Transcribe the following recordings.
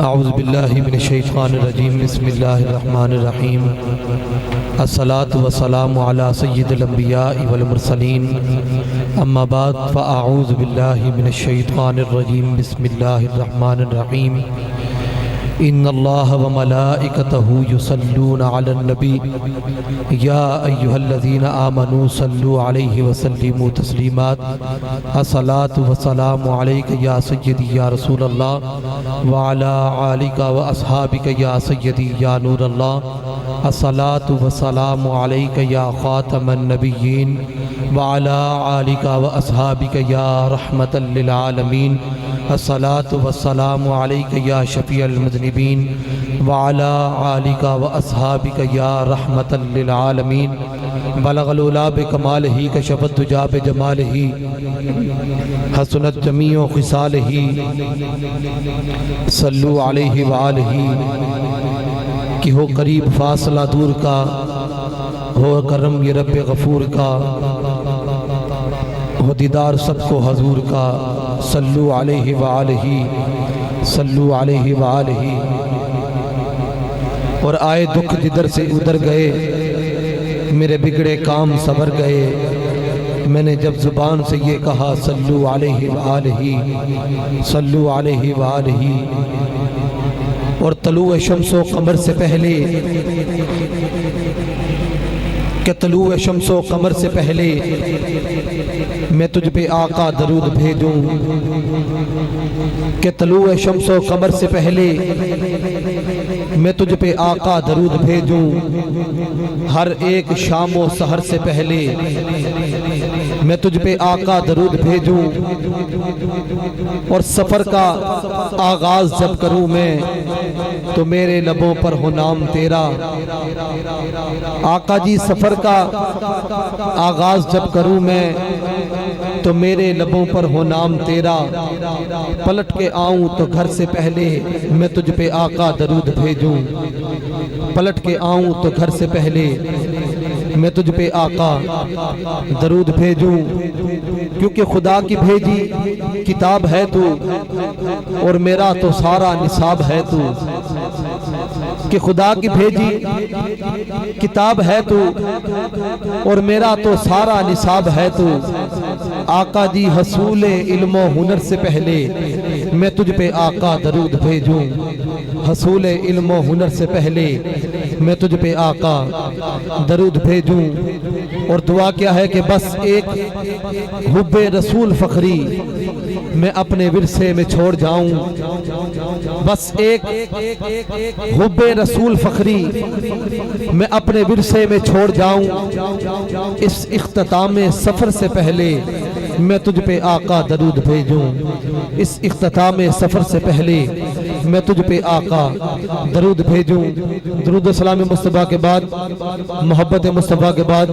अऊज़ु बिल्लाहि मिनश्शैतानिर्रजीम बिस्मिल्लाहिर्रहमानिर्रहीम अस्सलातु वस्सलामु अला सय्यिदिल अंबिया'i वल मुरसलीन अम्मा बाद फ़अऊज़ु बिल्लाहि मिनश्शैतानिर्रजीम बिस्मिल्लाहिर्रहमानिर्रहीम इन्नल्लाह व मलाइकतहु युसल्लूना अलन नबी या अय्युहल्लज़ीना आमनू सल्लू अलैहि व सल्लिमू तस्लीमात अस्सलातु वस्सलामु अलैका या सय्यदी या रसूलल्लाह व अला आलिका व अस्हाबिका या सय्यदी या नूरल्लाह अस्सलातु वस्सलामु अलैका या खातमन नबिय्यीन व अला आलिका व अस्हाबिका या रहमतल लिल आलमीन अस्सलातु वस्सलामु अलैका या शफ़ीअल मुज़निबीन व अला आलिका व अस्हाबिका या रहमतल लिल आलमीन बलगल उला बिकमालिही कशफ़त दुजा बिजमालिही हसनत जमीउ ख़िसालिही सल्लू अलैहि व आलिही कि हो करीब फासला दूर का, हो करम ये रब गफूर का, हो दीदार सबको हजूर का। सल्लू अलैहि व आलिही, सल्लू अलैहि व आलिही। और आए दुख जिधर से उधर गए, मेरे बिगड़े काम सबर गए। मैंने जब जुबान से ये कहा सल्लू अलैहि व आलिही, सल्लू अलैहि व आलिही। और तलुए शम्सो कमर से पहले कि तलुए शम्सो कमर से पहले मैं तुझ पे आका दरूद भेजूं, कि तलुए शम्सो कमर से पहले मैं तुझ पे आका दरूद भेजूं। हर एक शामो सहर से पहले मैं तुझ पे आका दरूद भेजूं। और सफ़र का आगाज जब करूं मैं तो मेरे लबों पर हो नाम तेरा। आका जी सफ़र का आगाज जब करूं मैं तो मेरे लबों पर हो नाम तेरा। पलट के आऊं तो घर से पहले मैं तुझ पे आका दरूद भेजूं। पलट के आऊं तो घर से पहले मैं तुझ पे आका दरूद भेजूं। क्योंकि खुदा की भेजी किताब है तू, और मेरा तो सारा निसाब है तू। कि खुदा की भेजी किताब है तू, और मेरा तो सारा निसाब है तू। आका जी हसूल इल्मो हुनर से पहले मैं तुझ पे आका दरूद भेजूं। हसूल इल्मो हुनर से पहले मैं तुझ पे आका दरूद भेजूं। और दुआ क्या है कि बस एक हुब्बे रसूल फखरी मैं अपने विरसे में छोड़ जाऊं। बस एक हुब्बे रसूल फखरी मैं अपने विरसे में छोड़ जाऊं। इस इख्तिताम सफ़र से पहले मैं तुझ पे आका दरूद भेजूं। इस इख्तिताम सफ़र से पहले मैं तुझ पे आका दरूद भेजूं। दरूद सलाम मुस्तफ़ा के बाद, मोहब्बत मुस्तफ़ा के बाद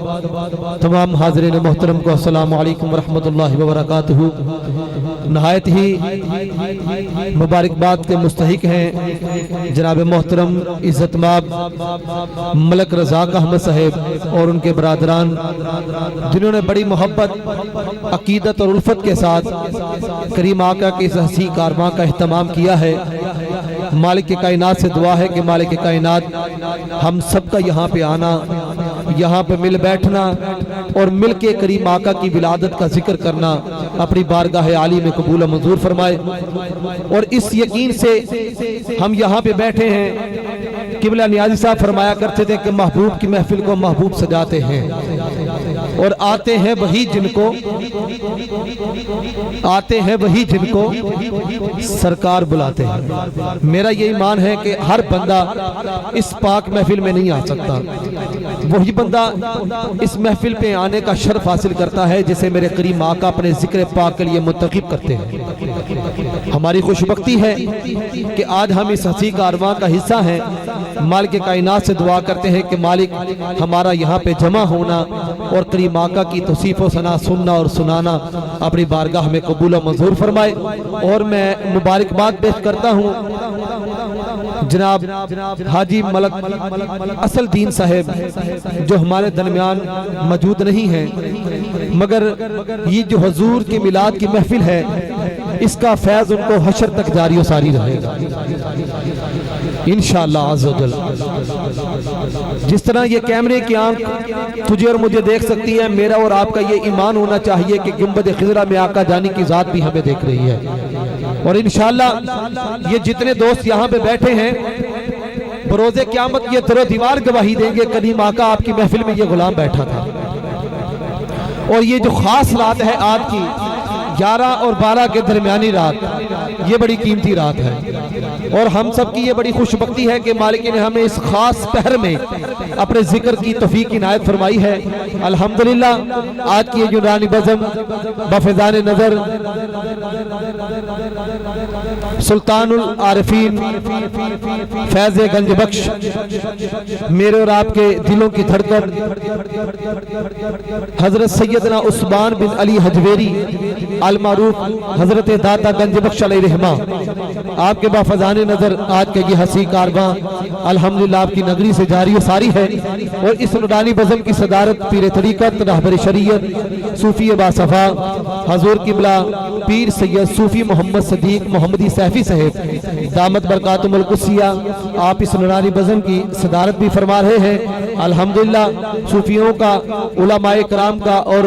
तमाम हाज़रीन मोहतरम को अस्सलामु अलैकुम वरहमतुल्लाहि वबरकातुहू। नहायत ही मुबारकबाद के मुस्तहिक हैं जनाब मोहतरम इज़्ज़तमाब मलक रज़ाक अहमद साहब और उनके बरादरान, जिन्होंने बड़ी मोहब्बत, अकीदत और उल्फत के साथ करीम आका के इस हसी कारवां का एहतमाम किया है। मालिक के कायनात से दुआ है कि मालिक के कायनात हम सबका यहाँ पे आना, यहाँ पे मिल बैठना और मिल के करीम आका की विलादत का जिक्र करना अपनी बारगाह आली में कबूल मंजूर फरमाए। और इस यकीन से हम यहाँ पे बैठे हैं। किबला नियाज़ी साहब फरमाया करते थे कि महबूब की महफिल को महबूब सजाते हैं और आते हैं वही जिनको सरकार बुलाते हैं। मेरा ये ईमान है कि हर बंदा इस पाक महफिल में नहीं आ सकता। वही बंदा इस महफिल पे आने का शर्फ हासिल करता है जिसे मेरे करीम आका अपने जिक्र पाक के लिए मुंतखब करते हैं। हमारी खुशबख्ती है कि आज हम इस हसी कारवां का हिस्सा हैं। मालिक के कायनात से दुआ करते हैं कि मालिक हमारा यहाँ पे जमा होना और करीम आका की तौसीफ व सना सुनना और सुनाना अपनी बारगाह में कबूल व मंजूर फरमाए। और मैं मुबारकबाद पेश करता हूँ जनाब हाजी मलक असल दीन साहब जो हमारे दरमियान मौजूद नहीं है, मगर ये जो हुजूर की मिलाद की महफिल है इसका फैज़ उनको हशर तक जारी व सारी रहेगा इंशाअल्लाह अज़्ज़ व जल। जिस तरह ये कैमरे की आंख तुझे और मुझे देख सकती है, मेरा और आपका ये ईमान होना चाहिए कि गुंबद खिज़रा में आका जानी की ज़ात भी हमें देख रही है। और इंशाअल्लाह ये जितने दोस्त यहाँ पे बैठे हैं बरोज़े क़यामत ये दरो दीवार गवाही देंगे, करीम आका आपकी महफिल में ये गुलाम बैठा था। और ये जो खास रात है आज की 11 और 12 के दरमियानी रात, ये बड़ी कीमती रात है और हम सब की ये बड़ी खुशबख्ती है कि मालिक ने हमें इस खास पहर में अपने जिक्र की तौफीक इनायत फरमाई है। अल्हम्दुलिल्लाह आज की ये यूनानी बज़म बफ़ैज़ान नज़र सुल्तानुल आरिफीन फैज़ गंज बख्श मेरे और आपके दिलों की धड़कन हजरत सैयदना उस्मान बिन अली हजवेरी अल मारूफ हजरत दाता गंज बख्श अलैहिर्रहमा आपके बाफजाने नजर आज के ये हसी कारवां अल्हम्दुलिल्लाह आपकी नगरी से जारी व सारी है। और इस नूरानी बज़म की सदारत पीर तरीक़त रहबर शरीयत सूफी बासफ़ा हजूर किबला पीर सैयद सूफी मोहम्मद सदीक मोहम्मदी सैफी साहब दामत बरकातुहुल कुद्सिया आप इस नूरानी बज़म की सदारत भी फरमा रहे हैं। अल्हम्दुलिल्लाह सूफियों का उलमाए कराम का और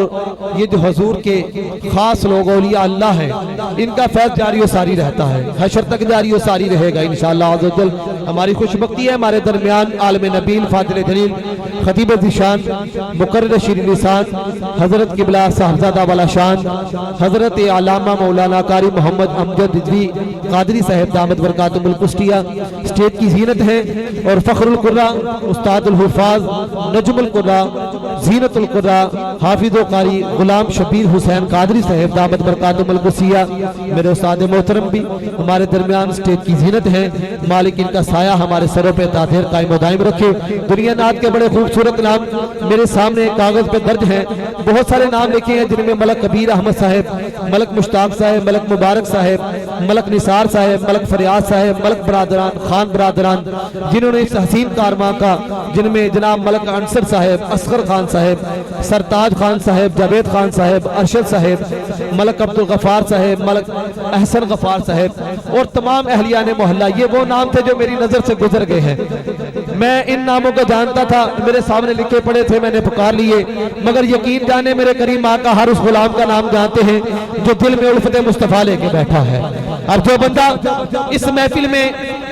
ये जो हुजूर के खास लोग औलिया अल्लाह है इनका फैज़ जारी व सारी रहता है, हशर तक जारी व सारी रहेगा इंशाअल्लाह अज़्ज़ व जल। हमारी खुशबख्ती है हमारे दरमियान आलम नबील फादिल जलील खतीब ज़िशान मुकर्रर शीरीन लिसान हजरत किबला साहबजादा वाला शान हजरत अल्लामा मौलाना कारी मोहम्मद अमजद रिजवी कादरी साहब दामत बरकातुहुल कुद्सिया स्टेज की जीनत है। और फ़ख्रुल कुर्रा उस्तादुल हुफ़ाज़ नजमुल कुर्रा जीनतुल कुर्रा हाफिज़ो कारी गुलाम शबीर हुसैन कादरी साहब दामत बरकातुहुल कुद्सिया मेरे उस्ताद मोहतरम भी हमारे दरमियान स्टेज की जीनत है। मालिक इनका साया हमारे सरों पे तादेर कायम दायम रखे। दुनिया नात के बड़े खूबसूरत नाम मेरे सामने कागज पे दर्ज हैं, बहुत सारे नाम लिखे हैं जिनमें मलक कबीर अहमद साहब, मलक मुश्ताक साहब, मलक मुबारक साहब, मलक निसार साहब, मलक फरियाद साहब, मलक बरादरान खान बरादरान जिन्होंने इस हसीन कारवां का, जिनमें जनाब मलक अंसर साहब, असगर खान साहब, सरताज खान साहब, जावेद खान साहब, अरशद साहब, मलक अब्दुल गफार साहब, मलक अहसन गफार साहब और तमाम अहलिया ने मोहल्ला, ये वो नाम थे जो मेरी नजर से गुजर गए हैं। मैं इन नामों को जानता था, मेरे सामने लिखे पड़े थे, मैंने पुकार लिए, मगर यकीन जाने मेरे करीम आका हर उस गुलाम का नाम जानते हैं जो दिल में उल्फत मुस्तफा लेके बैठा है। और जो बंदा इस महफिल में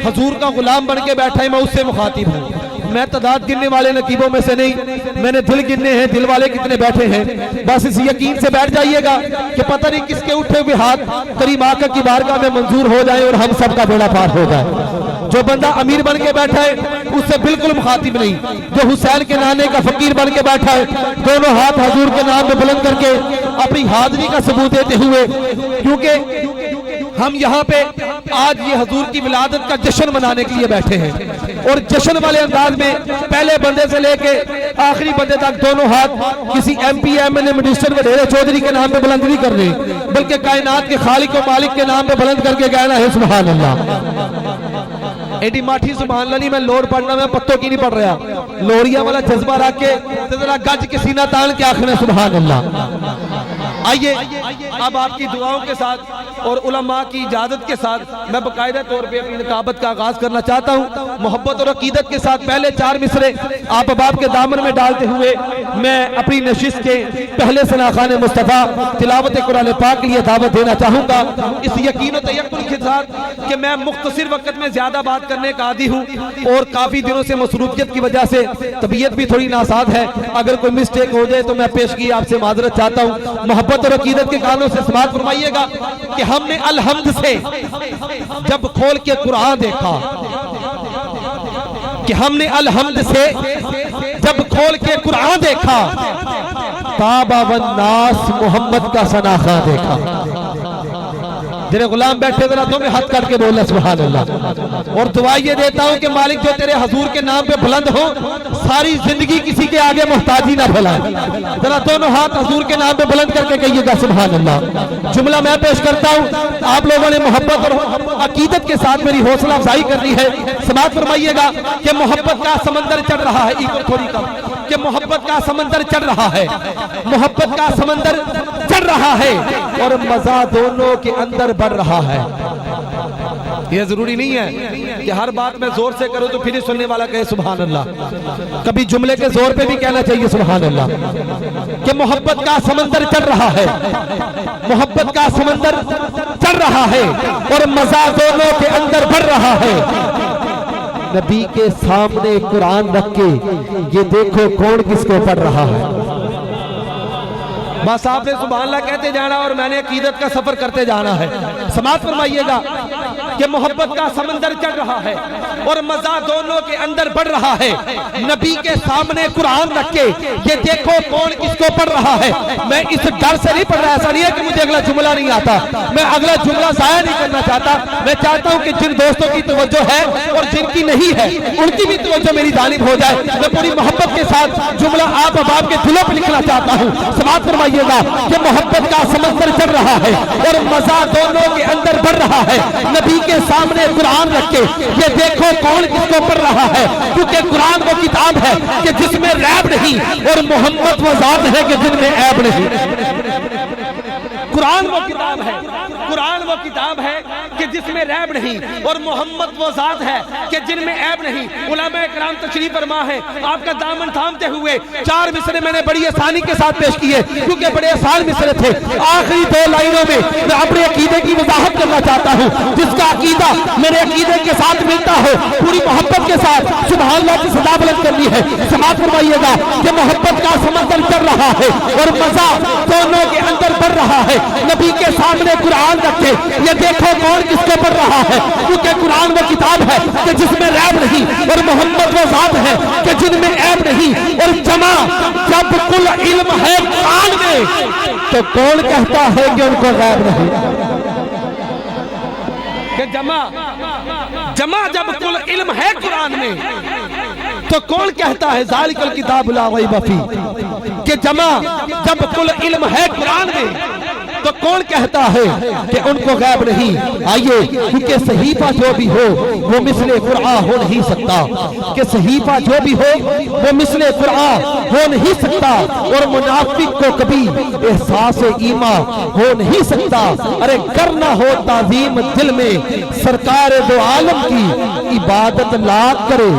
हजूर का गुलाम बन के बैठा है मैं उससे मुखातिब हूँ। मैं तादाद गिनने वाले नकीबों में से नहीं, मैंने दिल गिनने हैं, दिल वाले कितने बैठे हैं। बस इस यकीन से बैठ जाइएगा कि पता नहीं किसके उठे हुए हाथ करीम आका की बारगाह में मंजूर हो जाए और हम सबका बेड़ा पार हो जाए। जो बंदा अमीर बन के बैठा है उससे बिल्कुल मुखातिब नहीं। जो हुसैन के नाने का फकीर बन के बैठा है दोनों हाथ हजूर के नाम में बुलंद करके अपनी हाजिरी का सबूत देते हुए, क्योंकि हम यहाँ पे आज ये हजूर की विलादत का जश्न मनाने के लिए बैठे हैं और जश्न वाले अंदाज में पहले बंदे से लेके आखिरी बंदे तक दोनों हाथ किसी MP MLA मिनिस्टर वडेरे चौधरी के नाम पे बुलंद नहीं कर रहे, बल्कि कायनात के खालिक और मालिक के नाम पे बुलंद करके कहना है सुभान अल्लाह। एडी माठी सुभान अल्लाह नहीं, मैं लोर पढ़ना मैं पत्तों की नहीं पढ़ रहा, लोरिया वाला जज्बा रख के जरा गज के सीना तान के आखिर सुभान अल्लाह। आइए अब आपकी दुआओं के साथ और उलमा की इजाजत के साथ मैं बाकायदा तौर पे अपनी निकाबत का आगाज करना चाहता हूँ। मोहब्बत और अकीदत के साथ पहले 4 मिसरे आप अबाब के दामन में डालते हुए मैं अपनी नशिश के पहले सनाखान मुस्तफ़ा तिलावत कुरान पाक के लिए दावत देना चाहूँगा, इस यकीन और तयक्कुन के साथ कि मैं मुख्तसर वक्त में ज्यादा बात करने का आदी हूँ और काफी दिनों से मसरूफियत की वजह से तबीयत भी थोड़ी नासाज है। अगर कोई मिस्टेक हो जाए तो मैं पेशगी आपसे माजरत चाहता हूँ। मोहब्बत और अकीदत के कानों से समात फरमाइएगा कि हमने अलहम्द से जब खोल के कुरान देखा, कि हमने अलहम्द से जब खोल के कुरान देखा, ताबा वन नास मोहम्मद का सनाखा देखा। तेरे गुलाम बैठे जरा तो मैं हाथ करके बोला सुभान अल्लाह। और दुआ ये देता हूं कि मालिक जो तेरे हजूर के नाम पे बुलंद हो, सारी जिंदगी किसी के आगे मोहताजी ना फैलाए। जरा दोनों हाथ हजूर के नाम पे बुलंद करके कहिएगा सुभान अल्लाह। जुमला मैं पेश करता हूं, आप लोगों ने मोहब्बत और अकीदत के साथ मेरी हौसला अफजाई करनी है। समाअत फरमाइएगा कि मोहब्बत का समंदर चढ़ रहा है, इको थोड़ी कम, कि मोहब्बत का समंदर चढ़ रहा है, मोहब्बत का समंदर चढ़ रहा है और मजा दोनों के अंदर बढ़ रहा है। यह जरूरी नहीं है कि हर बात में जोर से करो तो फिर ही सुनने वाला कहे सुभान अल्लाह। कभी जुमले के जोर पे भी कहना चाहिए सुभान अल्लाह। कि मोहब्बत का समंदर चढ़ रहा है, मोहब्बत का समंदर चढ़ रहा है और मजा दोनों के अंदर बढ़ रहा है। नबी के सामने कुरान रख के ये देखो कौन किसको पढ़ रहा है। बस आपने सुभान अल्लाह कहते जाना और मैंने अकीदत का सफर करते जाना है। समाअत फरमाइएगा कि मोहब्बत का समंदर चढ़ रहा है और मजा दोनों के अंदर बढ़ रहा है। नबी के सामने कुरान रख के ये देखो कौन किसको पढ़ रहा है। मैं इस डर से नहीं पढ़ रहा, ऐसा नहीं है कि मुझे अगला जुमला नहीं आता, मैं अगला जुमला जाया नहीं करना चाहता। मैं चाहता हूं कि जिन दोस्तों की तवज्जो है और जिनकी नहीं है उनकी भी तवज्जो मेरी जानिब हो जाए। मैं पूरी मोहब्बत के साथ जुमला आप अहबाब के दिलों पर लिखना चाहता हूं। समाअत फरमाइएगा कि मोहब्बत का समंदर चढ़ रहा है और मजा दोनों के अंदर बढ़ रहा है। नबी के सामने कुरान रख के ये देखो कौन किसको पढ़ रहा है, क्योंकि कुरान वो किताब है कि जिसमें रैब नहीं और मोहम्मद वो जात है कि जिनमें ऐब नहीं। कुरान वो किताब है, कुरान वो किताब है कि जिसमें रैब नहीं और मोहम्मद वो जात है कि जिनमें ऐब नहीं। उलमा इकराम तशरीफ फरमा है, आपका दामन थामते हुए 4 मिसरे मैंने बड़ी आसानी के साथ पेश किए क्योंकि बड़े आसान मिसरे थे। आखिरी 2 लाइनों में मैं अपने अकीदे की वजाहत करना चाहता हूँ। जिसका अकीदा मेरे अकीदे के साथ मिलता हो, पूरी मोहब्बत के साथ सुभान अल्लाह की सदा बुलंद करनी है। समाअत फरमाइएगा कि मोहब्बत का समंदर चढ़ रहा है और मजा दोनों के अंदर बढ़ रहा है। नबी के सामने कुरान रखे ये देखो कौन किसको पढ़ रहा है, क्योंकि कुरान वो किताब है कि जिसमें रैब नहीं और मोहम्मद वो जात है कि जिनमें ऐब नहीं। और जमा जब कुल इल्म है कुरान में तो कौन कहता है कि उनको रैब नहीं। कि जमा जब कुल इल्म है कुरान में तो कौन कहता है ज़ालिकल किताबु ला रैब फीह। कि जमा जब कुल इल्म है कुरान में तो कौन कहता है कि उनको गैब नहीं। आइए, क्योंकि सहीफा जो भी हो वो मिसले कुरान हो नहीं सकता, कि सहीफा जो भी हो वो मिसले कुरान हो नहीं सकता और मुनाफिक को कभी एहसास ईमा हो नहीं सकता। अरे करना हो ताज़ीम दिल में सरकार दो आलम की इबादत लाख करे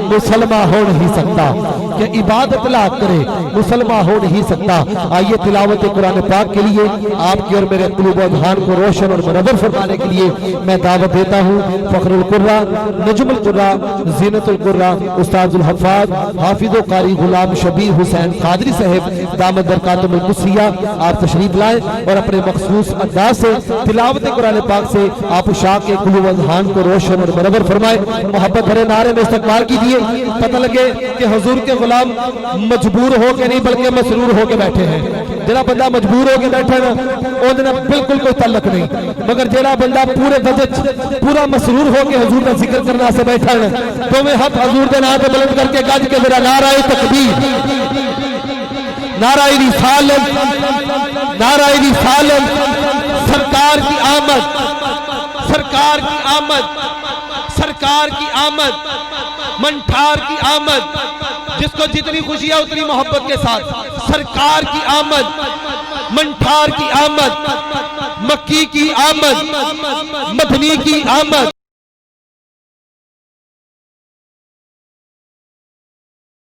मुसलमान हो नहीं सकता। कि इबादत लाख करे मुसलमान हो नहीं सकता। आइए तिलावत कुरान पाक के लिए आपके और मेरे क़ुलूब व अज़हान को रोशन और मुनव्वर फरमाने के लिए मैं दावत देता हूँ फ़ख्रुल कुर्रा, नजमुल कुर्रा, ज़ीनतुल कुर्रा, उस्ताजुल हफ़ाज़, हाफिज़ कारी गुलाम शबीर हुसैन कादरी साहब दामद बरकातुहुल मुक़द्दसिया। आप तशरीफ लाएं और अपने मखसूस अंदाज से तिलावत कुरान पाक से आप शाह के क़ुलूब व अज़हान को रोशन और मुनव्वर फरमाएं। मोहब्बत भरे नारे में इस्तक़बाल कीजिए। पता लगे कि हुज़ूर के गुलाम मजबूर हो के नहीं बल्कि मसरूर हो के बैठे हैं। जरा बंदा मजबूर हो के बैठा ना ओदे बिल्कुल कोई तल्लक नहीं, मगर जरा बंदा पूरे वजह पूरा मसरूर हो के हुजूर का जिक्र करना से बैठा है तो मैं हाथ हुजूर के नाम पे बुलंद करके गज के मेरा नाराए तकबीर, नाराए रिसालत, नाराए रिसालत, सरकार की आमद, सरकार की आमद, सरकार की आमद, मंठार की आमद, जिसको जितनी खुशी है उतनी मोहब्बत के साथ सरकार की आमद, मंठार की आमद, मक्की की आमद, मदनी की आमद।